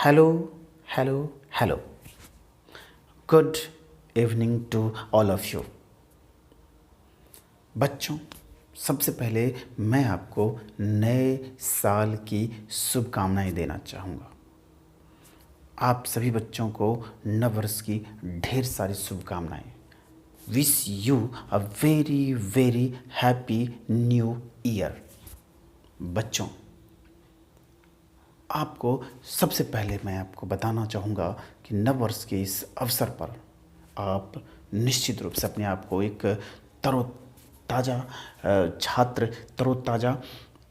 Hello hello hello, good evening to all of you. बच्चों, सबसे पहले मैं आपको नए साल की शुभकामनाएं देना चाहूँगा। आप सभी बच्चों को नव वर्ष की ढेर सारी शुभकामनाएं। Wish you a very very happy new year. बच्चों, आपको सबसे पहले मैं आपको बताना चाहूँगा कि नव वर्ष के इस अवसर पर आप निश्चित रूप से अपने आप को एक तरोताज़ा छात्र, तरोताज़ा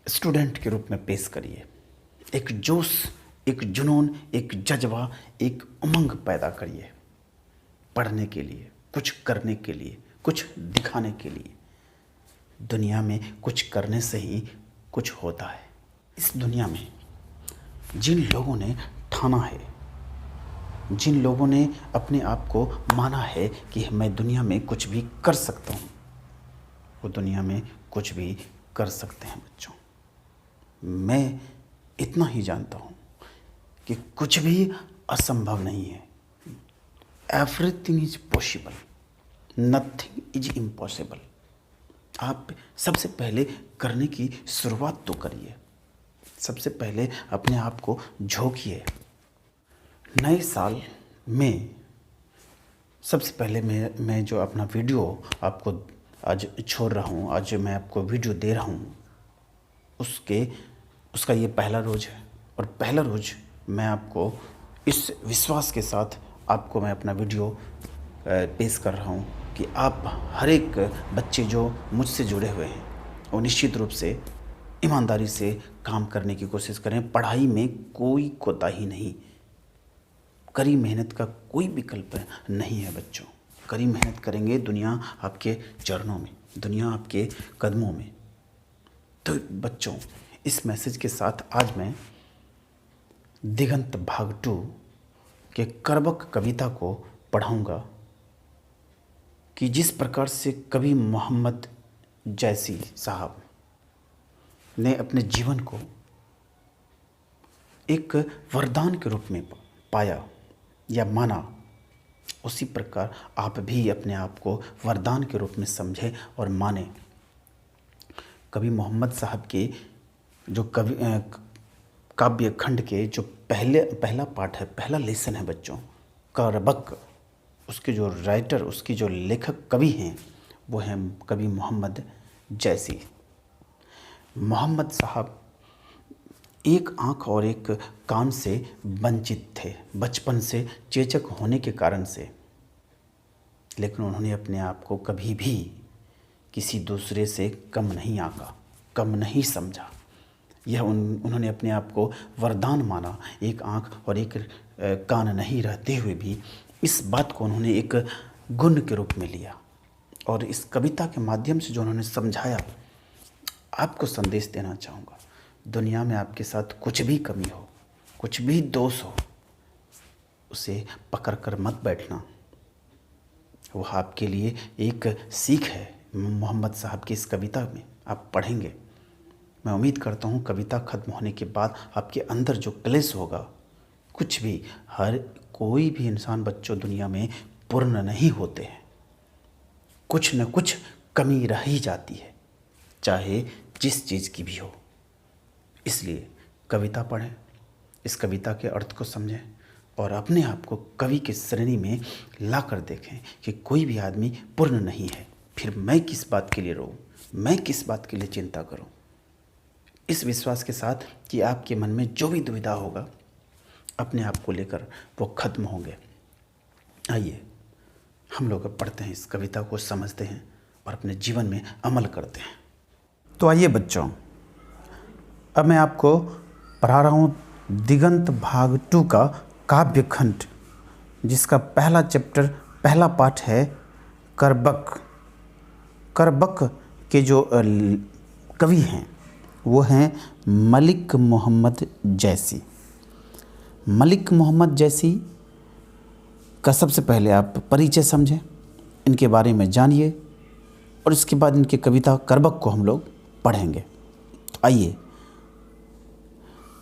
स्टूडेंट के रूप में पेश करिए। एक जोश, एक जुनून, एक जज्बा, एक उमंग पैदा करिए पढ़ने के लिए, कुछ करने के लिए, कुछ दिखाने के लिए। दुनिया में कुछ करने से ही कुछ होता है। इस दुनिया में जिन लोगों ने ठाना है, जिन लोगों ने अपने आप को माना है कि मैं दुनिया में कुछ भी कर सकता हूँ, वो दुनिया में कुछ भी कर सकते हैं। बच्चों, मैं इतना ही जानता हूँ कि कुछ भी असंभव नहीं है। Everything is possible, nothing is impossible. आप सबसे पहले करने की शुरुआत तो करिए। सबसे पहले अपने आप को झोंकिए। नए साल में सबसे पहले मैं जो अपना वीडियो आपको आज छोड़ रहा हूँ, आज मैं आपको वीडियो दे रहा हूँ, उसका ये पहला रोज़ है। और पहला रोज़ मैं आपको इस विश्वास के साथ आपको मैं अपना वीडियो पेश कर रहा हूँ कि आप हर एक बच्चे जो मुझसे जुड़े हुए हैं वो निश्चित रूप से ईमानदारी से काम करने की कोशिश करें। पढ़ाई में कोई कोताही नहीं, कड़ी मेहनत का कोई विकल्प नहीं है। बच्चों, कड़ी मेहनत करेंगे, दुनिया आपके चरणों में, दुनिया आपके कदमों में। तो बच्चों, इस मैसेज के साथ आज मैं दिगंत भाग 2 के करबक कविता को पढ़ाऊंगा कि जिस प्रकार से कवि मोहम्मद जैसी साहब ने अपने जीवन को एक वरदान के रूप में पाया या माना, उसी प्रकार आप भी अपने आप को वरदान के रूप में समझें और माने। कवि मोहम्मद साहब के जो काव्य खंड के जो पहला पाठ है, पहला लेसन है बच्चों, करबक, उसके जो राइटर, उसके जो लेखक कवि हैं वो हैं कवि मोहम्मद जैसी। मोहम्मद साहब एक आँख और एक कान से वंचित थे, बचपन से चेचक होने के कारण से, लेकिन उन्होंने अपने आप को कभी भी किसी दूसरे से कम नहीं आंका, कम नहीं समझा। यह उन्होंने अपने आप को वरदान माना। एक आँख और एक कान नहीं रहते हुए भी इस बात को उन्होंने एक गुण के रूप में लिया और इस कविता के माध्यम से जो उन्होंने समझाया, आपको संदेश देना चाहूँगा। दुनिया में आपके साथ कुछ भी कमी हो, कुछ भी दोष हो, उसे पकड़ कर मत बैठना। वह आपके लिए एक सीख है। मोहम्मद साहब की इस कविता में आप पढ़ेंगे, मैं उम्मीद करता हूँ कविता ख़त्म होने के बाद आपके अंदर जो क्लेश होगा, कुछ भी, हर कोई भी इंसान बच्चों दुनिया में पूर्ण नहीं होते हैं, कुछ न कुछ कमी रह ही जाती है, चाहे जिस चीज़ की भी हो। इसलिए कविता पढ़ें, इस कविता के अर्थ को समझें और अपने आप को कवि की श्रेणी में ला कर देखें कि कोई भी आदमी पूर्ण नहीं है। फिर मैं किस बात के लिए रोऊं, मैं किस बात के लिए चिंता करूं। इस विश्वास के साथ कि आपके मन में जो भी दुविधा होगा अपने आप को लेकर वो खत्म होंगे। आइए हम लोग पढ़ते हैं, इस कविता को समझते हैं और अपने जीवन में अमल करते हैं। तो आइए बच्चों, अब मैं आपको पढ़ा रहा हूँ दिगंत भाग 2 का काव्य खंड, जिसका पहला चैप्टर, पहला पाठ है करबक। करबक के जो कवि हैं वो हैं मलिक मोहम्मद जैसी। मलिक मोहम्मद जैसी का सबसे पहले आप परिचय समझें, इनके बारे में जानिए और इसके बाद इनकी कविता करबक को हम लोग पढ़ेंगे। तो आइए,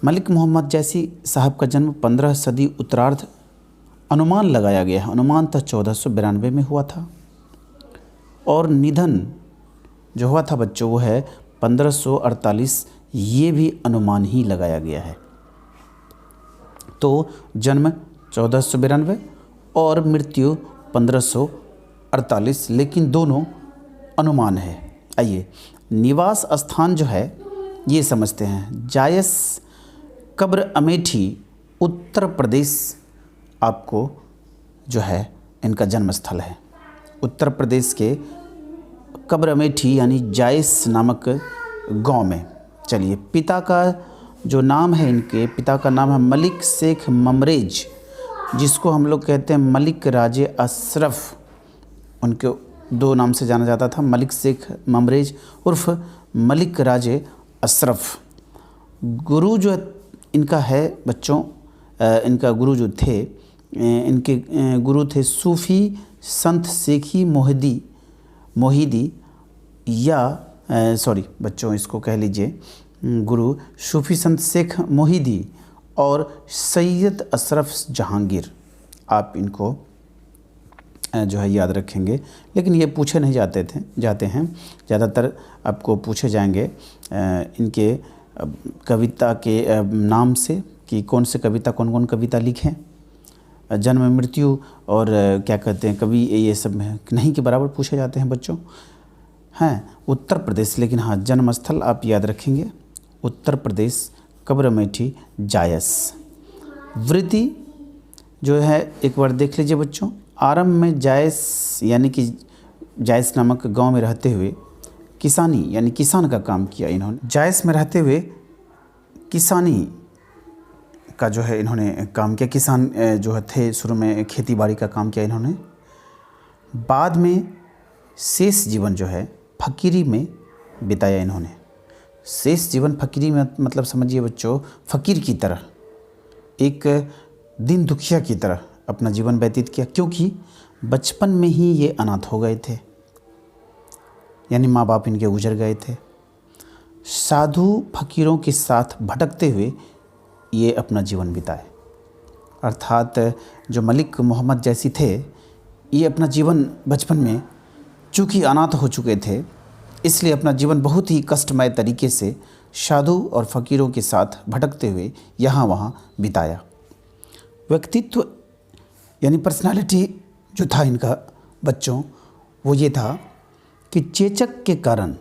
मलिक मोहम्मद जैसी साहब का जन्म 15 सदी उत्तरार्ध अनुमान लगाया गया है, अनुमान था 1492 में हुआ था, और निधन जो हुआ था बच्चों वो है 1548, ये भी अनुमान ही लगाया गया है। तो जन्म 1492 और मृत्यु 1548, लेकिन दोनों अनुमान है। आइए निवास स्थान जो है ये समझते हैं। जायस कब्र अमेठी उत्तर प्रदेश आपको जो है इनका जन्म स्थल है। उत्तर प्रदेश के कब्र अमेठी यानी जायस नामक गांव में। चलिए पिता का जो नाम है, इनके पिता का नाम है मलिक शेख ममरेज, जिसको हम लोग कहते हैं मलिक राजे अशरफ। उनके दो नाम से जाना जाता था, मलिक शेख ममरेज उर्फ मलिक राजे अशरफ। गुरु जो इनका है बच्चों, इनका गुरु जो थे, इनके गुरु थे सूफ़ी संत शेखी मोहिदी या सॉरी बच्चों इसको कह लीजिए गुरु सूफ़ी संत शेख मोहिदी और सैयद अशरफ जहांगीर। आप इनको जो है याद रखेंगे, लेकिन ये पूछे नहीं जाते हैं ज़्यादातर आपको पूछे जाएंगे इनके कविता के नाम से कि कौन से कविता कौन कविता लिखें, जन्म मृत्यु और क्या कहते हैं कवि, ये सब नहीं के बराबर पूछे जाते हैं बच्चों। हैं उत्तर प्रदेश, लेकिन हाँ जन्म स्थल आप याद रखेंगे उत्तर प्रदेश, कब्र अमेठी, जायस। वृत्ति जो है एक बार देख लीजिए बच्चों। आरंभ में जायस यानी कि जायस नामक गांव में रहते हुए किसानी यानी किसान का काम किया इन्होंने। जायस में रहते हुए किसानी का जो है इन्होंने काम किया। किसान जो थे शुरू में खेती बाड़ी का काम किया इन्होंने। बाद में शेष जीवन जो है फ़कीरी में बिताया इन्होंने। शेष जीवन फ़कीरी में मतलब समझिए बच्चों फ़कीर की तरह, एक दिन दुखिया की तरह अपना जीवन व्यतीत किया, क्योंकि बचपन में ही ये अनाथ हो गए थे, यानी माँ बाप इनके गुजर गए थे। साधु फकीरों के साथ भटकते हुए ये अपना जीवन बिताए। अर्थात जो मलिक मोहम्मद जैसी थे, ये अपना जीवन बचपन में चूँकि अनाथ हो चुके थे, इसलिए अपना जीवन बहुत ही कष्टमय तरीके से साधु और फ़कीरों के साथ भटकते हुए यहाँ वहाँ बिताया। व्यक्तित्व यानी पर्सनालिटी जो था इनका बच्चों, वो ये था कि चेचक के कारण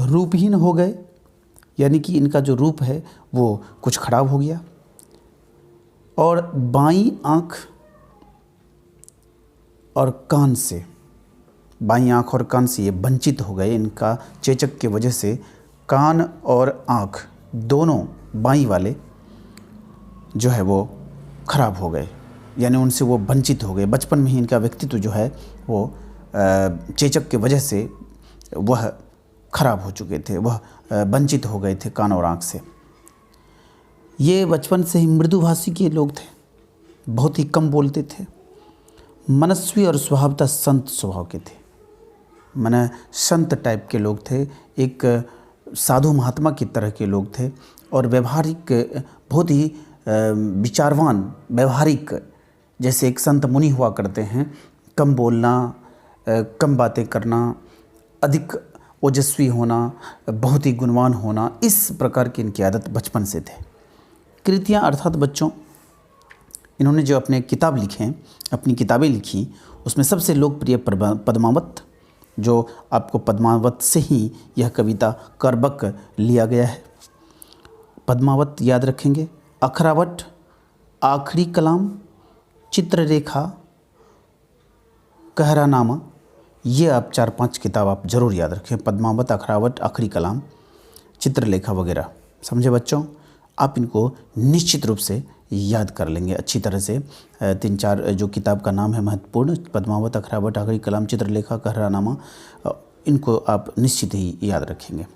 रूपहीन हो गए, यानी कि इनका जो रूप है वो कुछ खराब हो गया, और बाईं आँख और कान से ये वंचित हो गए। इनका चेचक की वजह से कान और आँख दोनों बाईं वाले जो है वो खराब हो गए, यानी उनसे वो वंचित हो गए। बचपन में ही इनका व्यक्तित्व जो है वो चेचक की वजह से वह खराब हो चुके थे, वह वंचित हो गए थे कान और आँख से। ये बचपन से ही मृदुभाषी के लोग थे, बहुत ही कम बोलते थे, मनस्वी और स्वभावतः संत स्वभाव के थे, माने संत टाइप के लोग थे, एक साधु महात्मा की तरह के लोग थे, और व्यवहारिक बहुत ही विचारवान, व्यवहारिक, जैसे एक संत मुनि हुआ करते हैं, कम बोलना, कम बातें करना, अधिक ओजस्वी होना, बहुत ही गुणवान होना, इस प्रकार की इनकी आदत बचपन से थे। कृतियाँ अर्थात बच्चों इन्होंने जो अपने किताब लिखे, अपनी किताबें लिखी, उसमें सबसे लोकप्रिय पद्मावत, जो आपको पद्मावत से ही यह कविता करबक लिया गया है। पद्मावत याद रखेंगे। अखरावट, आखिरी कलाम, चित्ररेखा, कहरानामा, ये आप 4-5 किताब आप ज़रूर याद रखें। पद्मावत, अखरावट, आखिरी कलाम, चित्रलेखा वगैरह। समझे बच्चों? आप इनको निश्चित रूप से याद कर लेंगे अच्छी तरह से। 3-4 जो किताब का नाम है महत्वपूर्ण, पद्मावत, अखरावट, आखिरी कलाम, चित्रलेखा, कहरानामा, इनको आप निश्चित ही याद रखेंगे।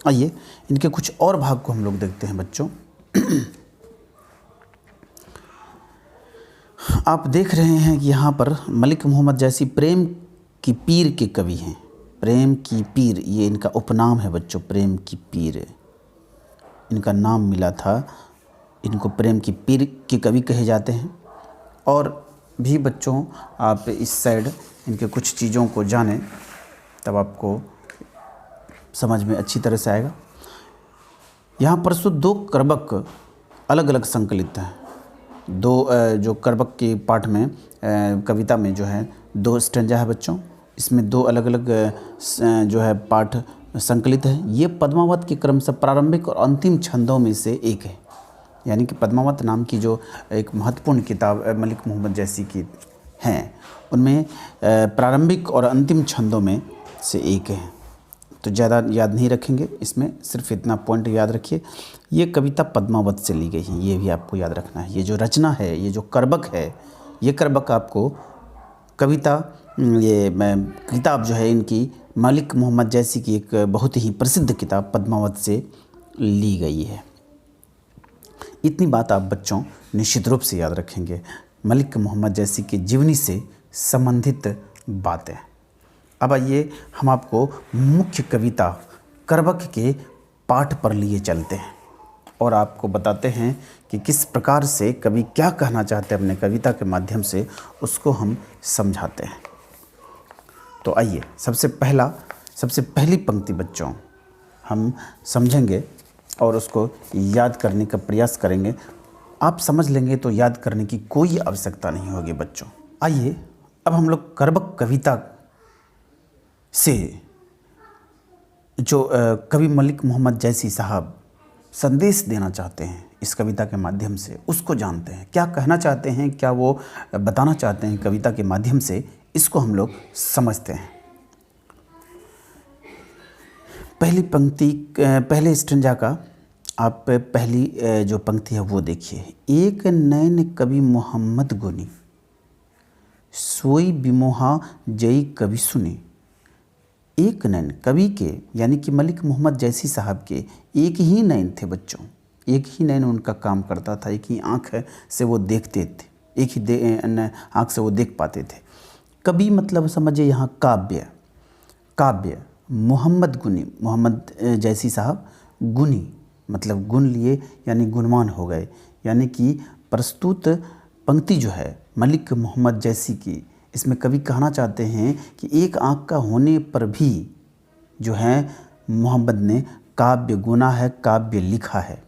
आइए इनके कुछ और भाग को हम लोग देखते हैं बच्चों। आप देख रहे हैं कि यहाँ पर मलिक मोहम्मद जैसी प्रेम की पीर के कवि हैं। प्रेम की पीर, ये इनका उपनाम है बच्चों, प्रेम की पीर। इनका नाम मिला था। इनको प्रेम की पीर के कवि कहे जाते हैं। और भी बच्चों आप इस साइड इनके कुछ चीज़ों को जानें तब आपको समझ में अच्छी तरह से आएगा। यहाँ प्रस्तुत 2 कर्बक अलग अलग संकलित हैं। 2 जो कर्बक के पाठ में कविता में जो है 2 स्टेंजा है बच्चों। इसमें 2 अलग अलग जो है पाठ संकलित है। ये पद्मावत के क्रम से प्रारंभिक और अंतिम छंदों में से एक है। यानी कि पद्मावत नाम की जो एक महत्वपूर्ण किताब मलिक मोहम्मद जैसी की हैं, उनमें प्रारंभिक और अंतिम छंदों में से एक है। तो ज़्यादा याद नहीं रखेंगे, इसमें सिर्फ इतना पॉइंट याद रखिए। ये कविता पद्मावत से ली गई है, ये भी आपको याद रखना है। ये जो रचना है, ये जो कर्बक है, ये कर्बक आपको कविता ये किताब जो है इनकी मलिक मोहम्मद जैसी की एक बहुत ही प्रसिद्ध किताब पद्मावत से ली गई है। इतनी बात आप बच्चों निश्चित रूप से याद रखेंगे। मलिक मोहम्मद जैसी की जीवनी से संबंधित बातें। अब आइए हम आपको मुख्य कविता कर्बक के पाठ पर लिए चलते हैं और आपको बताते हैं कि किस प्रकार से कवि क्या कहना चाहते हैं अपने कविता के माध्यम से, उसको हम समझाते हैं। तो आइए सबसे पहली पंक्ति बच्चों हम समझेंगे और उसको याद करने का प्रयास करेंगे। आप समझ लेंगे तो याद करने की कोई आवश्यकता नहीं होगी बच्चों। आइए अब हम लोग कर्बक कविता से जो कवि मलिक मोहम्मद जैसी साहब संदेश देना चाहते हैं इस कविता के माध्यम से, उसको जानते हैं। क्या कहना चाहते हैं, क्या वो बताना चाहते हैं कविता के माध्यम से, इसको हम लोग समझते हैं। पहली पंक्ति, पहले स्टेंजा का आप पहली जो पंक्ति है वो देखिए। एक नैन कवि मोहम्मद गुनी, सोई बिमोहा जई कवि सुनी। एक नैन कवि के यानी कि मलिक मोहम्मद जैसी साहब के एक ही नैन थे बच्चों, एक ही नैन उनका काम करता था, एक ही आँख से वो देखते थे, एक ही आँख से वो देख पाते थे। कवि मतलब समझिए यहाँ काव्य, काव्य मोहम्मद गुनी, मोहम्मद जैसी साहब गुनी मतलब गुण लिए यानी गुणवान हो गए। यानी कि प्रस्तुत पंक्ति जो है मलिक मोहम्मद जैसी की, इसमें कवि कहना चाहते हैं कि एक आँख का होने पर भी जो है मोहम्मद ने काव्य गुना है, काव्य लिखा है।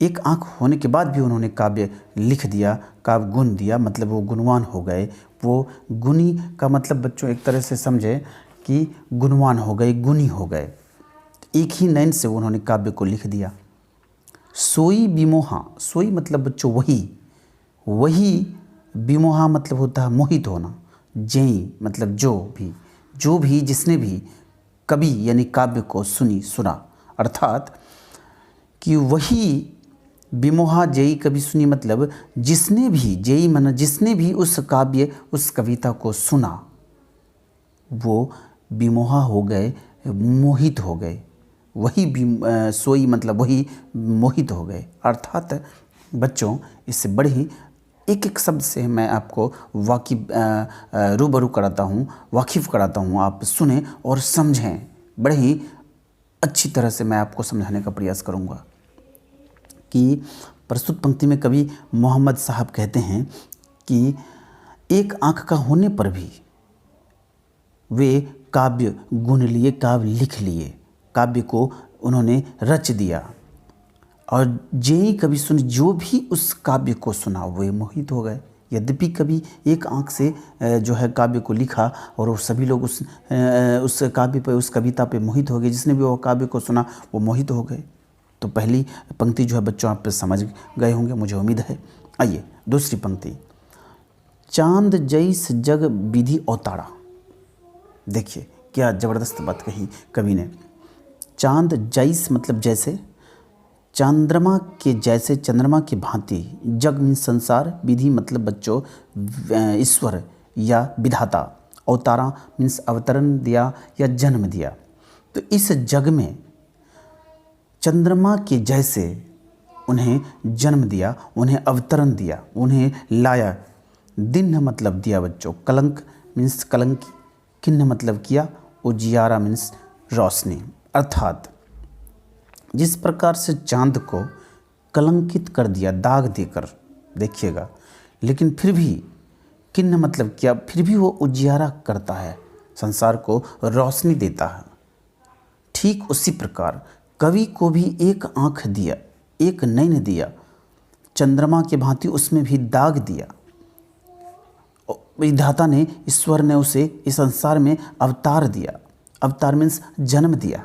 एक आँख होने के बाद भी उन्होंने काव्य लिख दिया, काव्य गुण दिया, मतलब वो गुणवान हो गए। वो गुणी का मतलब बच्चों एक तरह से समझे कि गुणवान हो गए, गुणी हो गए। एक ही नैन से उन्होंने काव्य को लिख दिया। सोई बिमोहा, सोई मतलब बच्चों वही बिमोहा मतलब होता है मोहित होना। जई मतलब जो भी जिसने भी कवि यानी काव्य को सुना, अर्थात कि वही बिमोहा जई कवि सुनी मतलब जिसने भी, जई मन जिसने भी उस काव्य उस कविता को सुना वो बिमोहा हो गए, मोहित हो गए। वही सोई मतलब वही मोहित हो गए। अर्थात बच्चों इससे बड़े ही एक शब्द से मैं आपको रूबरू कराता हूँ, वाकिफ़ कराता हूँ। आप सुने और समझें, बड़े ही अच्छी तरह से मैं आपको समझाने का प्रयास करूँगा कि प्रस्तुत पंक्ति में कवि मोहम्मद साहब कहते हैं कि एक आँख का होने पर भी वे काव्य गुण लिए, काव्य लिख लिए, काव्य को उन्होंने रच दिया। और जेई कवि सुन, जो भी उस काव्य को सुना वे मोहित हो गए। यद्यपि कवि एक आँख से जो है काव्य को लिखा और वो सभी लोग उस काव्य पे, उस कविता पे मोहित हो गए। जिसने भी वो काव्य को सुना वो मोहित हो गए। तो पहली पंक्ति जो है बच्चों आप समझ गए होंगे, मुझे उम्मीद है। आइए दूसरी पंक्ति। चांद जैस जग विधि अवतारा। देखिए क्या ज़बरदस्त बात कही कवि ने। चांद जैस मतलब जैसे, चंद्रमा के जैसे, चंद्रमा की भांति, जग मीन्स संसार, विधि मतलब बच्चों ईश्वर या विधाता, अवतारा मीन्स अवतरण दिया या जन्म दिया। तो इस जग में चंद्रमा के जैसे उन्हें जन्म दिया, उन्हें अवतरण दिया, उन्हें लाया। दिन मतलब दिया बच्चों, कलंक मीन्स कलंक, किन्न मतलब किया, उजियारा मीन्स रोशनी। अर्थात जिस प्रकार से चांद को कलंकित कर दिया दाग देकर, देखिएगा, लेकिन फिर भी किन्न मतलब क्या, फिर भी वो उजियारा करता है, संसार को रोशनी देता है। ठीक उसी प्रकार कवि को भी एक आँख दिया, एक नैन दिया, चंद्रमा के भांति उसमें भी दाग दिया। विधाता ने, ईश्वर ने उसे इस संसार में अवतार दिया। अवतार मीन्स जन्म दिया।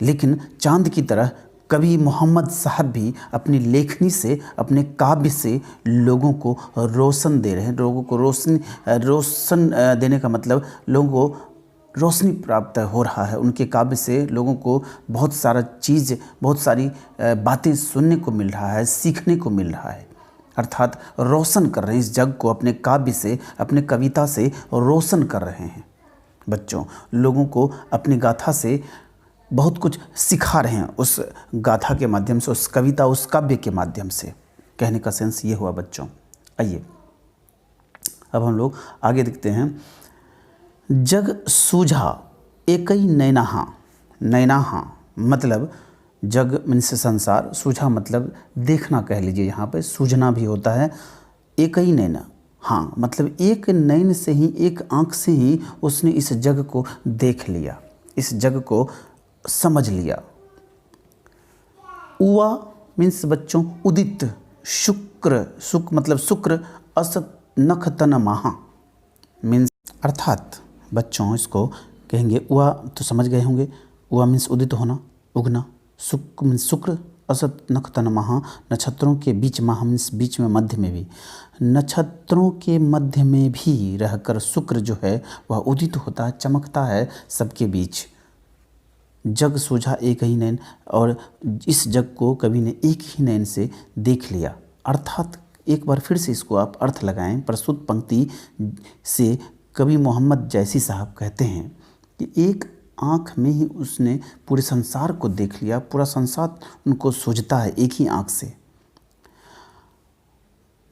लेकिन चांद की तरह कवि मोहम्मद साहब भी अपनी लेखनी से, अपने काव्य से लोगों को रोशन दे रहे हैं। लोगों को रोशन देने का मतलब लोगों को रोशनी प्राप्त हो रहा है। उनके काव्य से लोगों को बहुत सारी बातें सुनने को मिल रहा है, सीखने को मिल रहा है। अर्थात रोशन कर रहे हैं इस जग को, अपने काव्य से, अपने कविता से रोशन कर रहे हैं। बच्चों, लोगों को अपनी गाथा से बहुत कुछ सिखा रहे हैं, उस गाथा के माध्यम से, उस कविता, उस काव्य के माध्यम से। कहने का सेंस ये हुआ बच्चों। आइए अब हम लोग आगे देखते हैं। जग सूझा एकई नैनाहा। नैनाहा मतलब जग मीन्स संसार, सूझा मतलब देखना कह लीजिए, यहाँ पे सूझना भी होता है। एकई नैना, हाँ मतलब एक नैन से ही, एक आँख से ही उसने इस जग को देख लिया, इस जग को समझ लिया। उवा मीन्स बच्चों उदित, शुक्र, मतलब शुक्र, असत नख तन महा मीन्स, अर्थात बच्चों इसको कहेंगे उवा तो समझ गए होंगे। उवा मीन्स उदित होना, उगना। शुक्र मीन्स शुक्र, असत नख तन महा, नक्षत्रों के बीच, महा मीन्स बीच में, मध्य में भी। नक्षत्रों के मध्य में भी रहकर शुक्र जो है वह उदित होता है, चमकता है सबके बीच। जग सूझा एक ही नैन, और इस जग को कवि ने एक ही नैन से देख लिया। अर्थात एक बार फिर से इसको आप अर्थ लगाएं। प्रस्तुत पंक्ति से कवि मोहम्मद जैसी साहब कहते हैं कि एक आँख में ही उसने पूरे संसार को देख लिया, पूरा संसार उनको सूझता है एक ही आँख से।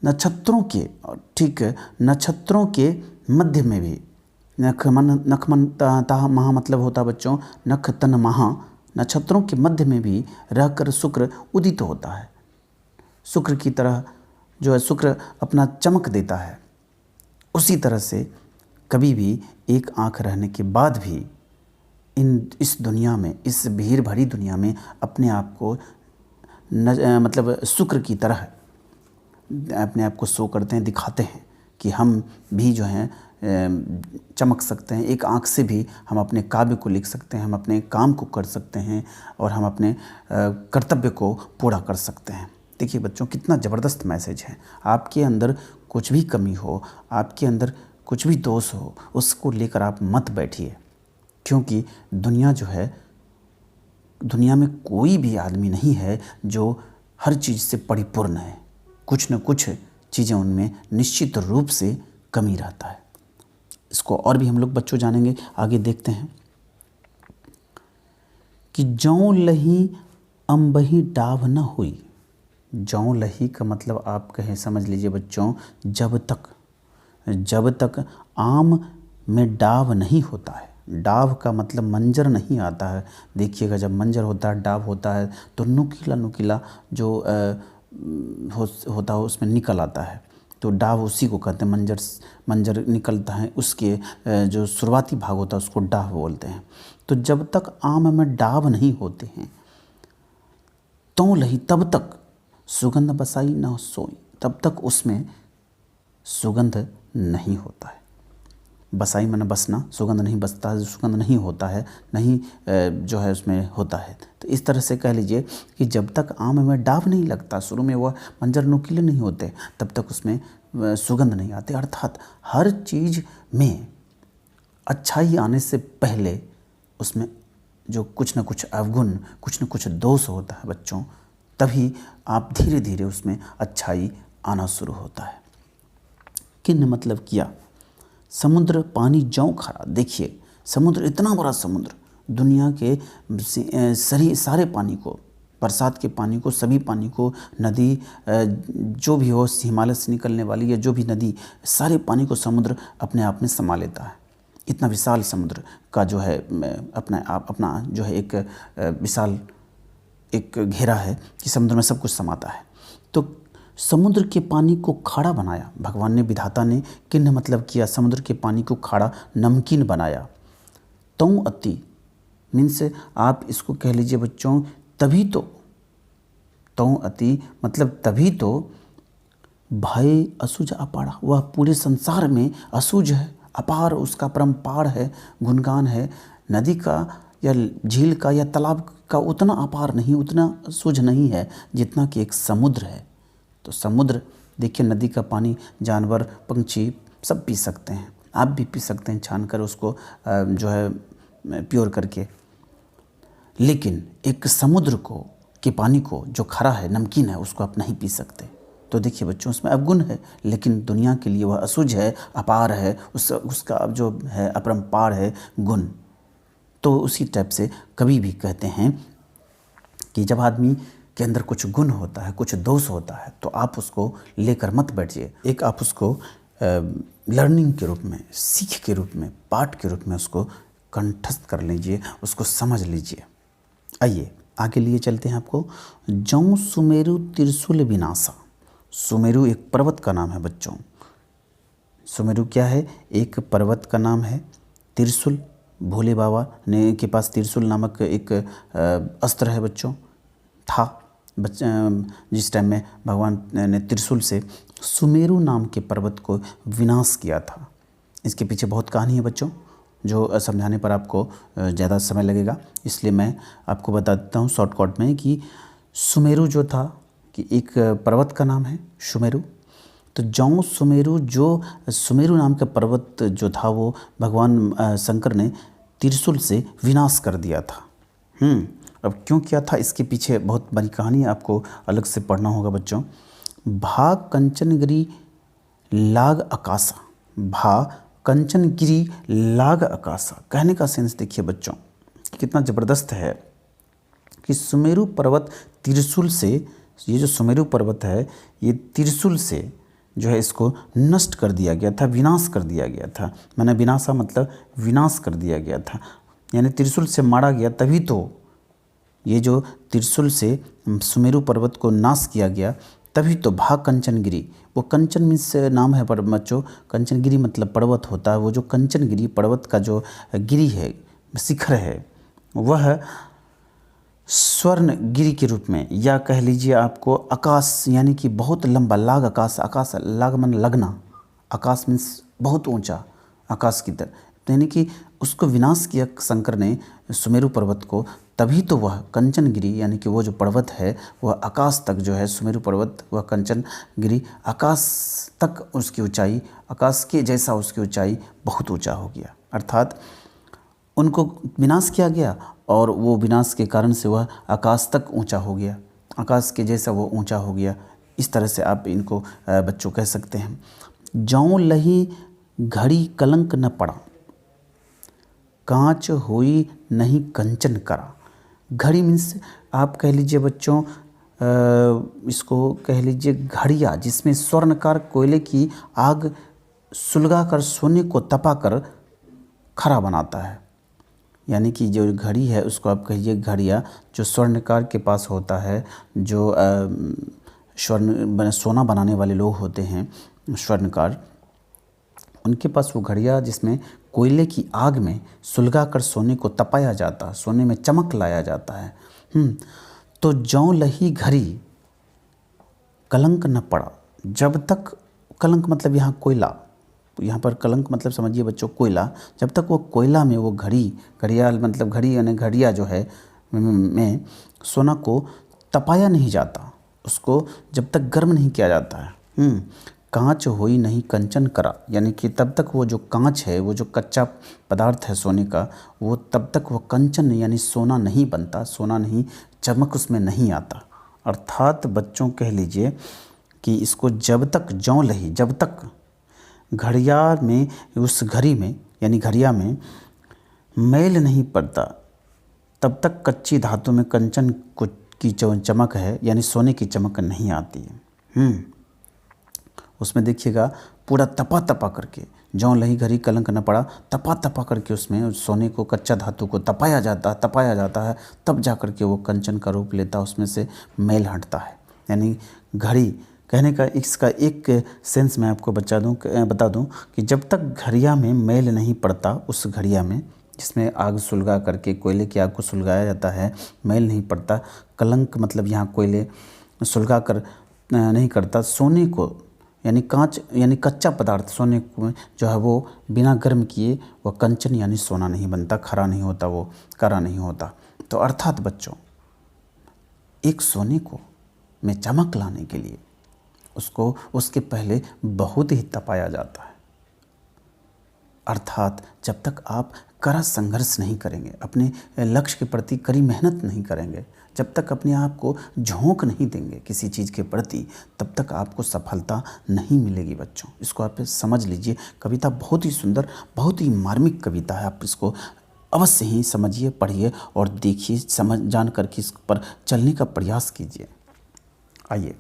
नक्षत्रों के, ठीक है, नक्षत्रों के मध्य में भी, नखमनता महा मतलब होता बच्चों नख तन महा, नक्षत्रों के मध्य में भी रहकर शुक्र उदित होता है। शुक्र की तरह जो है शुक्र अपना चमक देता है। उसी तरह से कभी भी एक आँख रहने के बाद भी इस दुनिया में, इस भीड़ भरी दुनिया में अपने आप को मतलब शुक्र की तरह अपने आप को शो करते हैं, दिखाते हैं कि हम भी जो हैं चमक सकते हैं। एक आँख से भी हम अपने काव्य को लिख सकते हैं, हम अपने काम को कर सकते हैं, और हम अपने कर्तव्य को पूरा कर सकते हैं। देखिए बच्चों, कितना ज़बरदस्त मैसेज है। आपके अंदर कुछ भी कमी हो, आपके अंदर कुछ भी दोष हो, उसको लेकर आप मत बैठिए, क्योंकि दुनिया जो है, दुनिया में कोई भी आदमी नहीं है जो हर चीज़ से परिपूर्ण है। कुछ न कुछ चीज़ें उनमें निश्चित रूप से कमी रहता है। इसको और भी हम लोग बच्चों जानेंगे। आगे देखते हैं कि जौं लही अम्बही डाव न हुई। जौं लही का मतलब आप कहें, समझ लीजिए बच्चों, जब तक आम में डाव नहीं होता है। डाव का मतलब मंजर नहीं आता है। देखिएगा, जब मंजर होता है, डाव होता है, तो नुकीला नुकीला जो होता है उसमें निकल आता है, तो डाव उसी को कहते हैं। मंजर निकलता है, उसके जो शुरुआती भाग होता है उसको डाव बोलते हैं। तो जब तक आम में डाव नहीं होते हैं, तो लही, तब तक सुगंध बसाई न सोई, तब तक उसमें सुगंध नहीं होता है। बसाई माने बसना, सुगंध नहीं बसता है, सुगंध नहीं होता है, नहीं जो है उसमें होता है। तो इस तरह से कह लीजिए कि जब तक आम में डाव नहीं लगता, शुरू में वह मंजर नुकीले नहीं होते, तब तक उसमें सुगंध नहीं आती। अर्थात हर चीज़ में अच्छाई आने से पहले उसमें जो कुछ न कुछ अवगुण, कुछ न कुछ दोष होता है बच्चों, तभी आप धीरे धीरे उसमें अच्छाई आना शुरू होता है। किन्न मतलब किया। समुद्र पानी जौं खरा। देखिए, समुद्र, इतना बड़ा समुद्र, दुनिया के सारे पानी को, बरसात के पानी को, सभी पानी को, नदी जो भी हो, हिमालय से निकलने वाली या जो भी नदी, सारे पानी को समुद्र अपने आप में समा लेता है। इतना विशाल समुद्र का जो है अपना जो है एक विशाल एक घेरा है कि समुद्र में सब कुछ समाता है। तो समुद्र के पानी को खारा बनाया भगवान ने, विधाता ने किन्ह मतलब किया, समुद्र के पानी को खारा नमकीन बनाया। तौ अति मीन्स आप इसको कह लीजिए बच्चों, तभी तो, तौ अति मतलब तभी तो भय असुज अपारा, वह पूरे संसार में असुज है, अपार उसका परम्पार है, गुणगान है। नदी का या झील का या तालाब का उतना अपार नहीं, उतना सुझ नहीं है जितना कि एक समुद्र है। तो समुद्र देखिए, नदी का पानी जानवर पंछी सब पी सकते हैं, आप भी पी सकते हैं छान कर उसको जो है प्योर करके, लेकिन एक समुद्र को के पानी को जो खरा है, नमकीन है, उसको आप नहीं पी सकते। तो देखिए बच्चों, उसमें अवगुण है, लेकिन दुनिया के लिए वह असुझ है, अपार है, उसका जो है अपरंपार है गुण। तो उसी टाइप से कभी भी कहते हैं कि जब आदमी के अंदर कुछ गुण होता है, कुछ दोष होता है, तो आप उसको लेकर मत बैठिए। एक आप उसको लर्निंग के रूप में, सीख के रूप में, पाठ के रूप में उसको कंठस्थ कर लीजिए, उसको समझ लीजिए। आइए आगे लिए चलते हैं आपको। जौ सुमेरु त्रिशूल विनाशा। सुमेरु एक पर्वत का नाम है बच्चों। सुमेरु क्या है? एक पर्वत का नाम है। त्रिशूल, भोले बाबा ने के पास त्रिशूल नामक एक अस्त्र है बच्चों, था जिस टाइम में भगवान ने त्रिशूल से सुमेरु नाम के पर्वत को विनाश किया था। इसके पीछे बहुत कहानी है बच्चों, जो समझाने पर आपको ज़्यादा समय लगेगा, इसलिए मैं आपको बता देता हूँ शॉर्टकट में कि सुमेरु जो था कि एक पर्वत का नाम है सुमेरु। तो जौ सुमेरु, जो सुमेरु नाम का पर्वत जो था वो भगवान शंकर ने त्रिशूल से विनाश कर दिया था। अब क्यों किया था, इसके पीछे बहुत बड़ी कहानी है, आपको अलग से पढ़ना होगा बच्चों। भा कंचनगिरी लाग आकाशा, भा कंचनगिरी लाग आकाशा, कहने का सेंस देखिए बच्चों कितना ज़बरदस्त है कि सुमेरु पर्वत त्रिशूल से, ये जो सुमेरु पर्वत है ये त्रिशूल से जो है इसको नष्ट कर दिया गया था, विनाश कर दिया गया था। मैंने विनाशा मतलब विनाश कर दिया गया था, यानी त्रिशूल से मारा गया। तभी तो ये जो त्रिशूल से सुमेरु पर्वत को नाश किया गया, तभी तो भा कंचनगिरी, वो कंचन मीन्स नाम है पर बच्चों, कंचनगिरी मतलब पर्वत होता है। वो जो कंचनगिरी पर्वत का जो गिरी है, शिखर है, वह स्वर्ण गिरी के रूप में, या कह लीजिए आपको आकाश, यानी कि बहुत लंबा, लाग आकाश, आकाश लाग मन लगना, आकाश मीन्स बहुत ऊंचा, आकाश की तरह, यानी कि उसको विनाश किया शंकर ने सुमेरु पर्वत को। तभी तो वह कंचनगिरी, यानी कि वो जो पर्वत है वह आकाश तक जो है, सुमेरु पर्वत वह कंचनगिरी आकाश तक उसकी ऊंचाई, आकाश के जैसा उसकी ऊंचाई बहुत ऊंचा हो गया। अर्थात उनको विनाश किया गया और वो विनाश के कारण से वह आकाश तक ऊंचा हो गया, आकाश के जैसा वो ऊंचा हो गया। इस तरह से आप इनको बच्चों कह सकते हैं। जौ लही घड़ी कलंक न पड़ा, कांच होई नहीं कंचन करा। घड़ी मीन्स आप कह लीजिए बच्चों, इसको कह लीजिए घड़िया, जिसमें स्वर्णकार कोयले की आग सुलगा कर सोने को तपा कर खरा बनाता है। यानी कि जो घड़ी है उसको आप कहिए घड़िया, जो स्वर्णकार के पास होता है, जो सोना बनाने वाले लोग होते हैं स्वर्णकार, उनके पास वो घड़िया जिसमें कोयले की आग में सुलगा कर सोने को तपाया जाता है, सोने में चमक लाया जाता है। तो जौ लही घड़ी कलंक न पड़ा, जब तक, कलंक मतलब यहाँ कोयला, यहाँ पर कलंक मतलब समझिए बच्चों कोयला, जब तक वो कोयला में वो घड़ियाल मतलब घड़ी यानी घड़िया जो है में सोना को तपाया नहीं जाता, उसको जब तक गर्म नहीं किया जाता है। कांच होई नहीं कंचन करा, यानी कि तब तक वो जो कांच है, वो जो कच्चा पदार्थ है सोने का, वो तब तक वो कंचन यानी सोना नहीं बनता, सोना नहीं, चमक उसमें नहीं आता। अर्थात बच्चों कह लीजिए कि इसको जब तक जौ लही, जब तक घड़ियाल में, उस घड़ी में यानी घड़िया में मैल नहीं पड़ता, तब तक कच्ची धातु में कंचन की चमक है, यानी सोने की चमक नहीं आती है। उसमें देखिएगा पूरा तपा तपा करके, जौं लही घड़ी कलंक न पड़ा, तपा तपा करके उसमें सोने को, कच्चा धातु को तपाया जाता है, तब जा कर के वो कंचन का रूप लेता है, उसमें से मैल हटता है। यानी घड़ी कहने का इसका एक सेंस मैं आपको बता दूं कि जब तक घड़िया में मैल नहीं पड़ता, उस घड़िया में जिसमें आग सुलगा करके, कोयले की आग को सुलगाया जाता है, मैल नहीं पड़ता। कलंक मतलब यहाँ कोयले सुलगा कर नहीं करता। सोने को यानी कांच यानी कच्चा पदार्थ सोने को जो है वो बिना गर्म किए वह कंचन यानी सोना नहीं बनता, खरा नहीं होता, वो करा नहीं होता। तो अर्थात बच्चों, एक सोने को में चमक लाने के लिए उसको उसके पहले बहुत ही तपाया जाता है। अर्थात जब तक आप कड़ा संघर्ष नहीं करेंगे, अपने लक्ष्य के प्रति कड़ी मेहनत नहीं करेंगे, जब तक अपने आप को झोंक नहीं देंगे किसी चीज़ के प्रति, तब तक आपको सफलता नहीं मिलेगी बच्चों। इसको आप समझ लीजिए। कविता बहुत ही सुंदर, बहुत ही मार्मिक कविता है। आप इसको अवश्य ही समझिए, पढ़िए और देखिए, समझ जान कर के इस पर चलने का प्रयास कीजिए। आइए,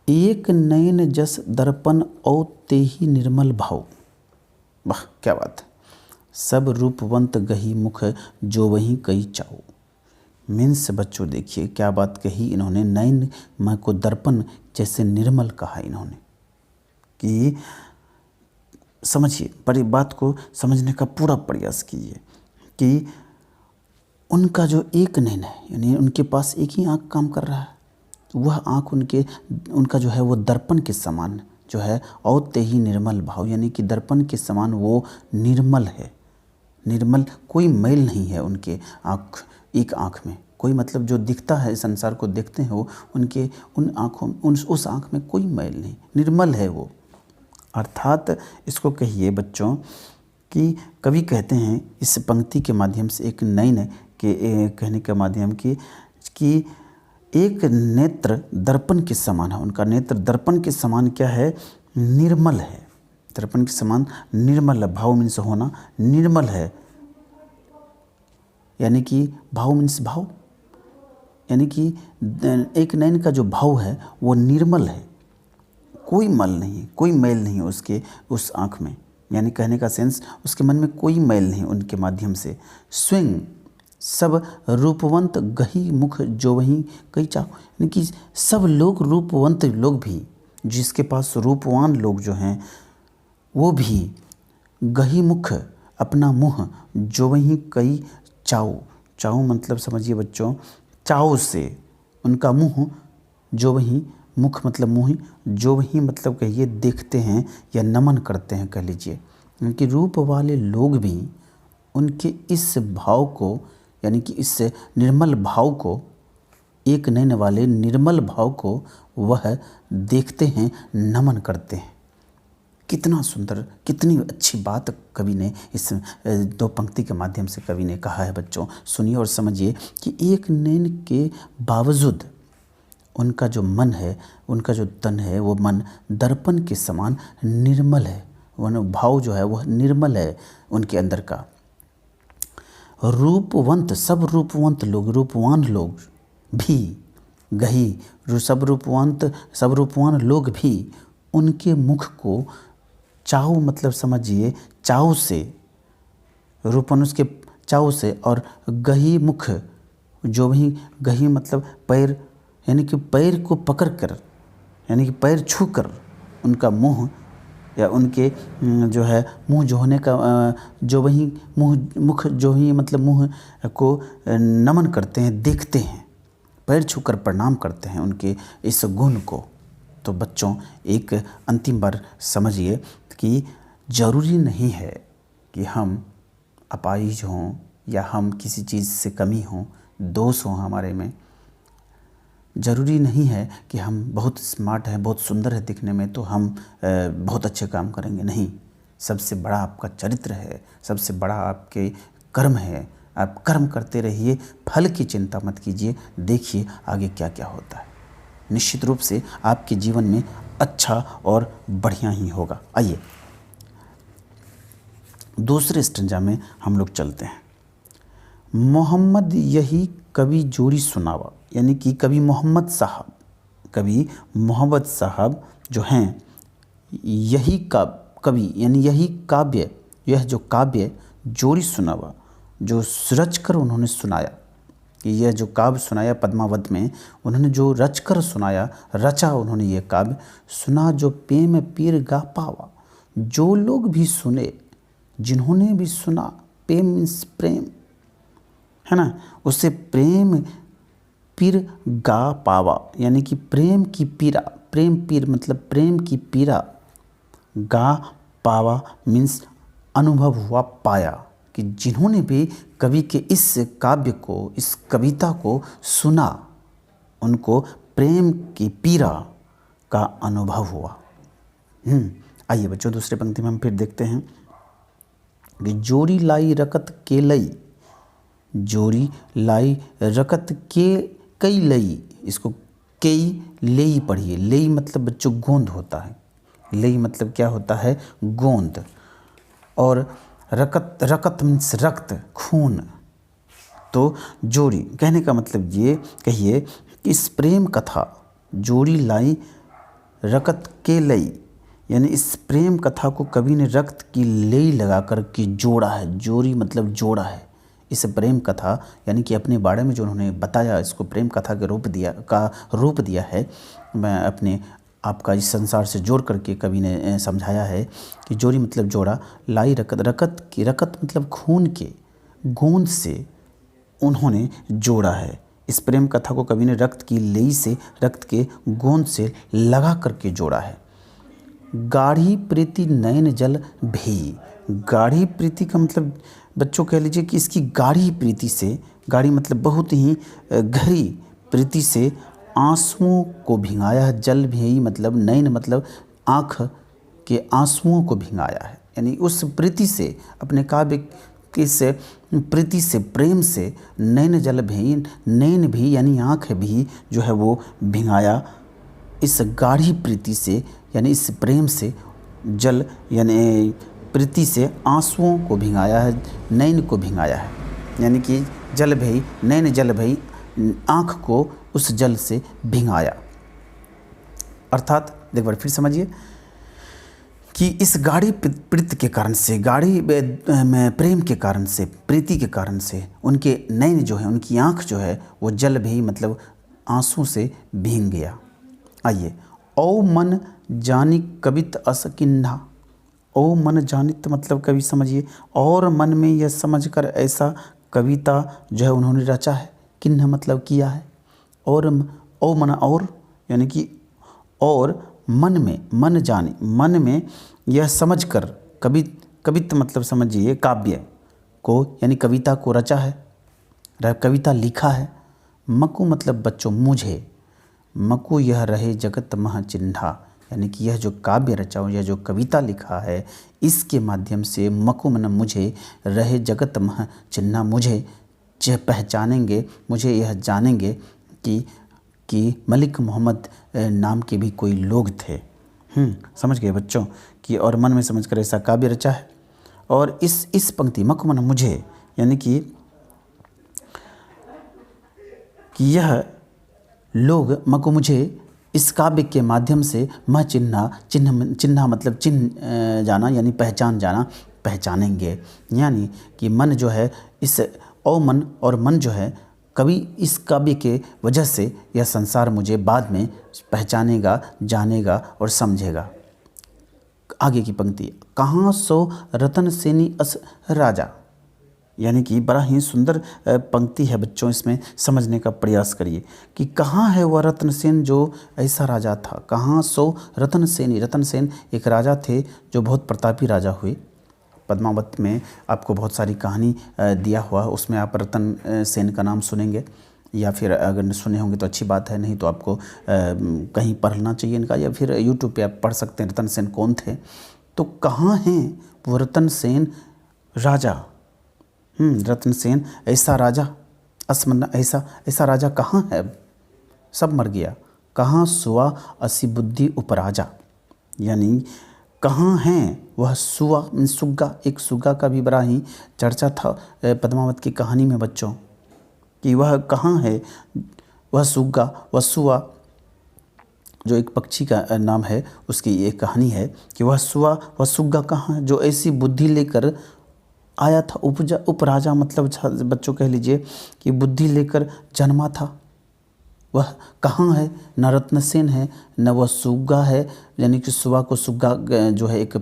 एक नयन जस दर्पण औ तेहि निर्मल भाव। वाह, क्या बात है। सब रूपवंत गही मुख जो वहीं कई चाओ। मीन्स बच्चों देखिए क्या बात कही इन्होंने। नयन माँ को दर्पण जैसे निर्मल कहा इन्होंने, कि समझिए, बड़ी बात को समझने का पूरा प्रयास कीजिए कि उनका जो एक नयन है, यानी उनके पास एक ही आँख काम कर रहा है, वह आँख उनका जो है वो दर्पण के समान जो है, और ते ही निर्मल भाव, यानी कि दर्पण के समान वो निर्मल है। निर्मल, कोई मैल नहीं है उनके एक आँख में। कोई मतलब जो दिखता है, संसार को देखते हैं वो, उनके उन आँखों उस आँख में कोई मैल नहीं, निर्मल है वो। अर्थात इसको कहिए बच्चों कि कवि कहते हैं इस पंक्ति के माध्यम से, एक नयन के कहने के माध्यम कि एक नेत्र दर्पण के समान है। उनका नेत्र दर्पण के समान क्या है? निर्मल है। दर्पण के समान निर्मल है। भाव मीन्स होना, निर्मल है, यानी कि भाव मीन्स भाव, यानी कि एक नयन का जो भाव है वो निर्मल है, कोई मल नहीं, कोई मैल नहीं उसके उस आँख में। यानी कहने का सेंस, उसके मन में कोई मैल नहीं उनके माध्यम से। स्वयं सब रूपवंत गही मुख जो वहीं कई चाहो, यानी कि सब लोग, रूपवंत लोग भी, जिसके पास रूपवान लोग जो हैं वो भी गही मुख, अपना मुँह, जो वहीं कई चाओ। चाओ मतलब समझिए बच्चों, चाव से उनका मुँह, जो वहीं मुख मतलब मुँह, जो वहीं मतलब कहिए देखते हैं या नमन करते हैं कह लीजिए। क्योंकि रूप वाले लोग भी उनके इस भाव को, यानी कि इस निर्मल भाव को, एक नयन वाले निर्मल भाव को वह देखते हैं, नमन करते हैं। कितना सुंदर, कितनी अच्छी बात कवि ने इस दो पंक्ति के माध्यम से कवि ने कहा है बच्चों। सुनिए और समझिए कि एक नयन के बावजूद उनका जो मन है, उनका जो तन है, वो मन दर्पण के समान निर्मल है। वह भाव जो है वह निर्मल है उनके अंदर का। रूपवंत, सब रूपवंत लोग, रूपवान लोग भी गही, सब रूपवान लोग भी उनके मुख को चाव मतलब समझिए चाव से, रूपन उसके चाव से, और गही मुख, जो वहीं गही मतलब पैर, यानी कि पैर को पकड़ कर, यानी कि पैर छू कर उनका मुँह, या उनके जो है मुँह जो होने का, जो वहीं मुख जो ही मतलब मुँह को नमन करते हैं, देखते हैं, पैर छूकर प्रणाम करते हैं उनके इस गुण को। तो बच्चों एक अंतिम बार समझिए कि ज़रूरी नहीं है कि हम अपाहिज हों या हम किसी चीज़ से कमी हों, दोष हों हमारे में। ज़रूरी नहीं है कि हम बहुत स्मार्ट हैं, बहुत सुंदर है दिखने में तो हम बहुत अच्छे काम करेंगे। नहीं, सबसे बड़ा आपका चरित्र है, सबसे बड़ा आपके कर्म है। आप कर्म करते रहिए, फल की चिंता मत कीजिए, देखिए आगे क्या क्या होता है। निश्चित रूप से आपके जीवन में अच्छा और बढ़िया ही होगा। आइए दूसरे स्टंजा में हम लोग चलते हैं। मोहम्मद यही कवि जोड़ी सुनावा, यानी कि कवि मोहम्मद साहब कवि मोहम्मद साहब जो हैं यही कवि यानी यही काव्य, यह जो काव्य जोड़ी सुनावा जो रच कर उन्होंने सुनाया, यह जो काव्य सुनाया पद्मावत में उन्होंने जो रच कर सुनाया, रचा उन्होंने ये काव्य, सुना जो प्रेम पीर गा पावा। जो लोग भी सुने, जिन्होंने भी सुना, प्रेम मीन्स प्रेम है ना, उसे प्रेम पीर गा पावा यानी कि प्रेम की पीरा, प्रेम पीर मतलब प्रेम की पीरा, गा पावा मीन्स अनुभव हुआ, पाया, कि जिन्होंने भी कवि के इस काव्य को, इस कविता को सुना, उनको प्रेम की पीड़ा का अनुभव हुआ। आइए बच्चों दूसरे पंक्ति में हम फिर देखते हैं कि जोरी लाई रकत के लई, जोरी लाई रकत के कई लई, इसको कई लेई पढ़िए। लेई मतलब बच्चों गोंद होता है, लेई मतलब क्या होता है, गोंद। और रकत, रकत मीन्स रक्त, खून। तो जोड़ी कहने का मतलब ये कहिए कि इस प्रेम कथा जोड़ी लाई रकत के लई, यानी इस प्रेम कथा को कवि ने रक्त की लेई लगा कर के जोड़ा है। जोड़ी मतलब जोड़ा है इस प्रेम कथा, यानी कि अपने बारे में जो उन्होंने बताया, इसको प्रेम कथा के रूप दिया है। मैं अपने आपका इस संसार से जोड़ करके कवि ने समझाया है कि जोड़ी मतलब जोड़ा, लाई रकत, रकत की, रकत मतलब खून के गोंद से उन्होंने जोड़ा है। इस प्रेम कथा को कवि ने रक्त की लेई से, रक्त के गोंद से लगा करके जोड़ा है। गाढ़ी प्रीति नयन जल भेई, गाढ़ी प्रीति का मतलब बच्चों कह लीजिए कि इसकी गाढ़ी प्रीति से, गाढ़ी मतलब बहुत ही गहरी प्रीति से आंसुओं को भिंगाया है। जल भेई मतलब नयन मतलब आँख के आंसुओं को भिंगाया है, यानी उस प्रीति से, अपने काव्य की से प्रीति से, प्रेम से नयन जल भेई, नयन भी यानी आँख भी जो है वो भिंगाया इस गाढ़ी प्रीति से, यानी इस प्रेम से, जल यानी प्रीति से आंसुओं को भिंगाया है, नयन को भिंगाया है, यानी कि जल भई, नयन जल भई, आँख को उस जल से भिंगाया। अर्थात एक बार फिर समझिए कि इस गाढ़ी प्रीति के कारण से, गाढ़ी प्रेम के कारण से, प्रीति के कारण से उनके नयन जो है, उनकी आँख जो है वो जल भी मतलब आंसू से भींग गया। आइए, ओ मन जानी कवित अस किन्हा, ओ मन जानित मतलब कवि समझिए, और मन में यह समझकर ऐसा कविता जो है उन्होंने रचा है। किन्ह मतलब किया है, और ओ मन और यानी कि और मन में, मन जानी, मन में यह समझकर कवित मतलब समझिए काव्य को यानी कविता को रचा है, कविता लिखा है। मकु मतलब बच्चों मुझे, मकु यह रहे जगत मह चिन्हा, यानी कि यह जो काव्य रचा हो, यह जो कविता लिखा है, इसके माध्यम से मकु मन मुझे रहे जगत मह चिन्हा, मुझे पहचानेंगे, मुझे यह जानेंगे कि मलिक मोहम्मद नाम के भी कोई लोग थे। समझ गए बच्चों कि और मन में समझकर ऐसा काव्य रचा है। और इस पंक्ति मकु मन मुझे यानी कि यह लोग मको मुझे इस काव्य के माध्यम से मह चिन्हा मतलब चिन्ह जाना यानी पहचान जाना, पहचानेंगे। यानी कि मन जो है इस ओ मन और मन जो है कवि इस काव्य के वजह से यह संसार मुझे बाद में पहचानेगा, जानेगा और समझेगा। आगे की पंक्ति, कहाँ सो रतन सेनी अस राजा, यानी कि बड़ा ही सुंदर पंक्ति है बच्चों, इसमें समझने का प्रयास करिए कि कहाँ है वह रतन सेन जो ऐसा राजा था। कहाँ सो रतन सेनी, रतन सेन एक राजा थे जो बहुत प्रतापी राजा हुए। पद्मावत में आपको बहुत सारी कहानी दिया हुआ, उसमें आप रतन सेन का नाम सुनेंगे, या फिर अगर सुने होंगे तो अच्छी बात है, नहीं तो आपको कहीं पढ़ना चाहिए इनका, या फिर यूट्यूब पे आप पढ़ सकते हैं रतन सेन कौन थे। तो कहाँ हैं वो रतन सेन राजा, रतन सेन ऐसा राजा, ऐसा राजा कहाँ है, सब मर गया। कहाँ सुआ असी बुद्धि उपराजा, यानी कहाँ हैं वह सुआ, सुग्गा, एक सुग्गा का भी बड़ा ही चर्चा था पद्मावत की कहानी में बच्चों, कि वह कहाँ है वह सुग्गा, वह सुआ जो एक पक्षी का नाम है, उसकी ये कहानी है कि वह सुग्गा कहाँ है जो ऐसी बुद्धि लेकर आया था। उपराजा मतलब बच्चों कह लीजिए कि बुद्धि लेकर जन्मा था, वह कहाँ है? न रत्नसेन है, न वह सुग्गा है, यानी कि सुबह को सुग्गा जो है एक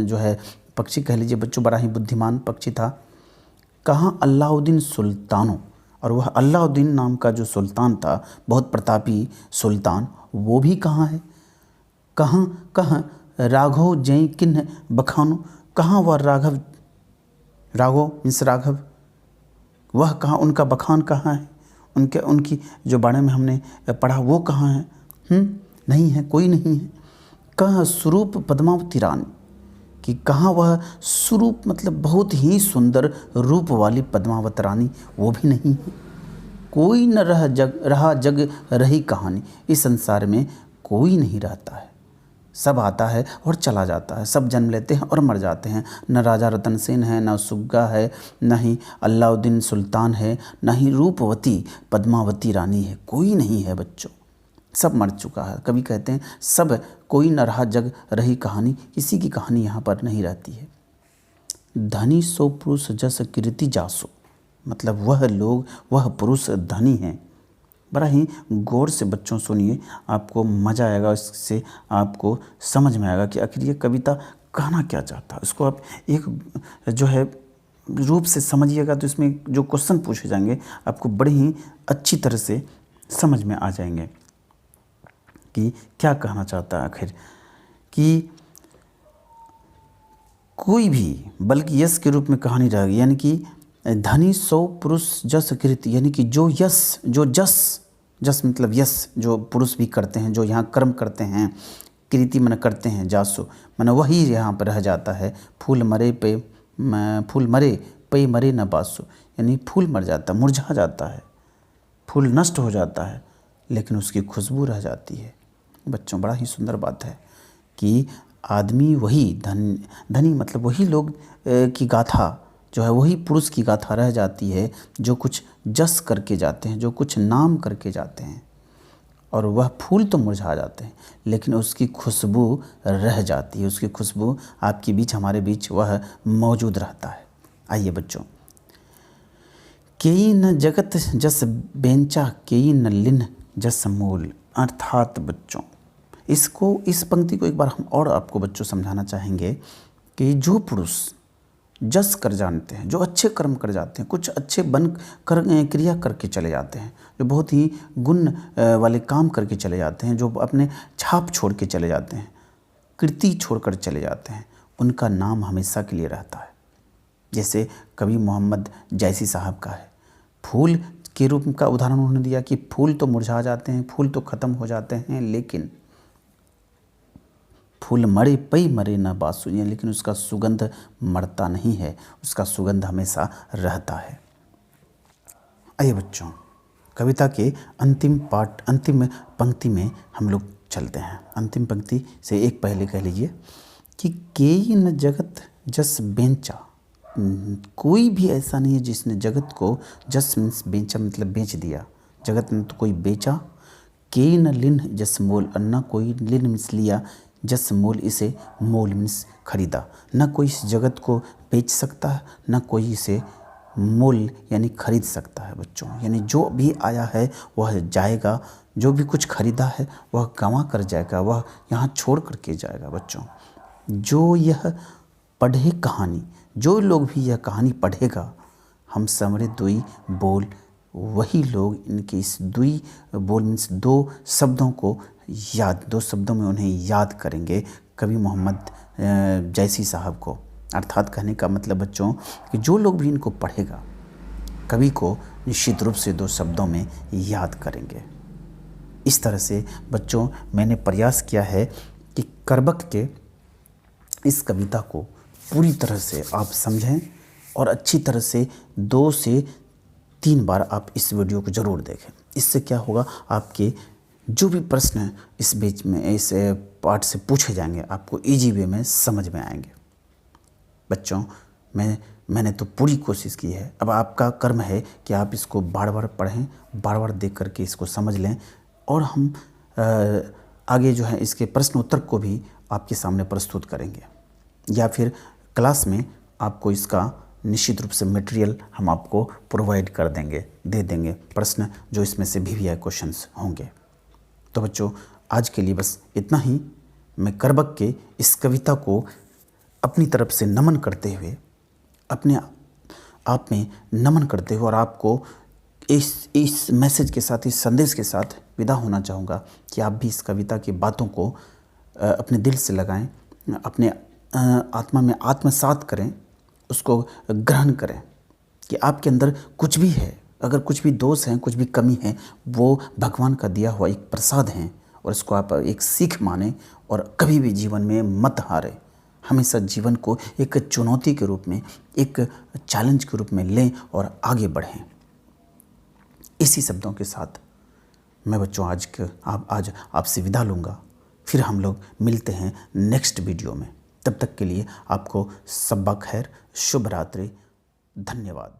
जो है पक्षी कह लीजिए बच्चों, बड़ा ही बुद्धिमान पक्षी था। कहाँ? अलाउद्दीन सुल्तानों, और वह अलाउद्दीन नाम का जो सुल्तान था, बहुत प्रतापी सुल्तान, वो भी कहाँ है? कहाँ राघव जय किन्ह बखानो, कहाँ वह राघव मीन्स राघव, वह कहाँ? उनका बखान कहाँ है? उनकी जो बारे में हमने पढ़ा वो कहाँ है? नहीं है, कोई नहीं है। कहाँ स्वरूप पद्मावती रानी, कि कहाँ वह स्वरूप मतलब बहुत ही सुंदर रूप वाली पद्मावती रानी, वो भी नहीं है। कोई न रहा जग रही कहानी, इस संसार में कोई नहीं रहता है, सब आता है और चला जाता है, सब जन्म लेते हैं और मर जाते हैं। न राजा रतन सेन है, न सुग्गा है, न ही अलाउद्दीन सुल्तान है, न ही रूपवती पद्मावती रानी है, कोई नहीं है बच्चों, सब मर चुका है। कभी कहते हैं सब कोई न रहा जग रही कहानी, किसी की कहानी यहाँ पर नहीं रहती है। धनी सो पुरुष जस कीर्ति जासो, मतलब वह पुरुष धनी हैं। बड़ा ही गौर से बच्चों सुनिए, आपको मज़ा आएगा, इससे आपको समझ में आएगा कि आखिर ये कविता कहना क्या चाहता है। इसको आप एक जो है रूप से समझिएगा तो इसमें जो क्वेश्चन पूछे जाएंगे आपको बड़े ही अच्छी तरह से समझ में आ जाएंगे कि क्या कहना चाहता है आखिर। कि कोई भी बल्कि यश के रूप में कहानी रहेगी, यानी कि धनी सौ पुरुष जस कीर्ति, यानी कि जो यश जो जस मतलब यश जो पुरुष भी करते हैं, जो यहाँ कर्म करते हैं, कीर्ति मन करते हैं, जासो मन वही यहाँ पर रह जाता है। फूल मरे पे मरे न बासो, यानी फूल मर जाता है, मुरझा जाता है, फूल नष्ट हो जाता है, लेकिन उसकी खुशबू रह जाती है। बच्चों बड़ा ही सुंदर बात है कि आदमी वही धनी मतलब वही लोग की गाथा जो है, वही पुरुष की गाथा रह जाती है जो कुछ जस करके जाते हैं, जो कुछ नाम करके जाते हैं, और वह फूल तो मुरझा जाते हैं लेकिन उसकी खुशबू रह जाती है, उसकी खुशबू आपके बीच हमारे बीच वह मौजूद रहता है। आइए बच्चों, केई न जगत जस बेंचा केई न लिन जस मूल, अर्थात बच्चों इस पंक्ति को एक बार हम और आपको बच्चों समझाना चाहेंगे कि जो पुरुष जस कर जानते हैं, जो अच्छे कर्म कर जाते हैं, कुछ अच्छे क्रिया करके चले जाते हैं, जो बहुत ही गुण वाले काम करके चले जाते हैं, जो अपने छाप छोड़ के चले जाते हैं, कृति छोड़कर चले जाते हैं, उनका नाम हमेशा के लिए रहता है। जैसे कवि मोहम्मद जैसी साहब का है, फूल के रूप का उदाहरण उन्होंने दिया कि फूल तो मुरझा जाते हैं, फूल तो ख़त्म हो जाते हैं, लेकिन फूल मरे पई मरे न बासु, लेकिन उसका सुगंध मरता नहीं है, उसका सुगंध हमेशा रहता है। आइए बच्चों, कविता के अंतिम पंक्ति में हम लोग चलते हैं। अंतिम पंक्ति से एक पहले कह लीजिए कि केई न जगत जस बेंचा, कोई भी ऐसा नहीं है जिसने जगत को, जस मीन्स बेंचा मतलब बेच दिया, जगत ने तो कोई बेचा, केई न लिन जस मोल, और न कोई लिन मीन्स लिया, जस मोल इसे मोल मीन्स खरीदा, न कोई इस जगत को बेच सकता है, न कोई इसे मोल यानी खरीद सकता है बच्चों। यानी जो भी आया है वह जाएगा, जो भी कुछ खरीदा है वह गंवा कर जाएगा, वह यहाँ छोड़ करके जाएगा बच्चों। जो यह पढ़े कहानी, जो लोग भी यह कहानी पढ़ेगा, हम समरे दुई बोल, वही लोग इनके इस दुई बोल मीन्स दो शब्दों को दो शब्दों में उन्हें याद करेंगे, कवि मोहम्मद जैसी साहब को। अर्थात कहने का मतलब बच्चों कि जो लोग भी इनको पढ़ेगा, कवि को निश्चित रूप से दो शब्दों में याद करेंगे। इस तरह से बच्चों मैंने प्रयास किया है कि करबक के इस कविता को पूरी तरह से आप समझें और अच्छी तरह से 2 से 3 बार आप इस वीडियो को ज़रूर देखें। इससे क्या होगा, आपके जो भी प्रश्न इस बीच में इस पार्ट से पूछे जाएंगे आपको इजी वे में समझ में आएंगे। बच्चों मैंने तो पूरी कोशिश की है, अब आपका कर्म है कि आप इसको बार बार पढ़ें, बार बार देख करके इसको समझ लें, और हम आगे जो है इसके प्रश्न उत्तर को भी आपके सामने प्रस्तुत करेंगे, या फिर क्लास में आपको इसका निश्चित रूप से मटेरियल हम आपको प्रोवाइड कर देंगे, दे देंगे, प्रश्न जो इसमें से VVI क्वेश्चंस होंगे। तो बच्चों आज के लिए बस इतना ही। मैं करबक के इस कविता को अपनी तरफ से नमन करते हुए, अपने आप में नमन करते हुए और आपको इस मैसेज के साथ, इस संदेश के साथ विदा होना चाहूँगा कि आप भी इस कविता की बातों को अपने दिल से लगाएं, अपने आत्मा में आत्मसात करें, उसको ग्रहण करें कि आपके अंदर कुछ भी है, अगर कुछ भी दोष है, कुछ भी कमी है, वो भगवान का दिया हुआ एक प्रसाद है और इसको आप एक सीख माने और कभी भी जीवन में मत हारें। हमेशा जीवन को एक चुनौती के रूप में, एक चैलेंज के रूप में लें और आगे बढ़ें। इसी शब्दों के साथ मैं बच्चों आज आपसे विदा लूँगा। फिर हम लोग मिलते हैं नेक्स्ट वीडियो में। तब तक के लिए आपको सब्बा खैर, शुभ रात्रि, धन्यवाद।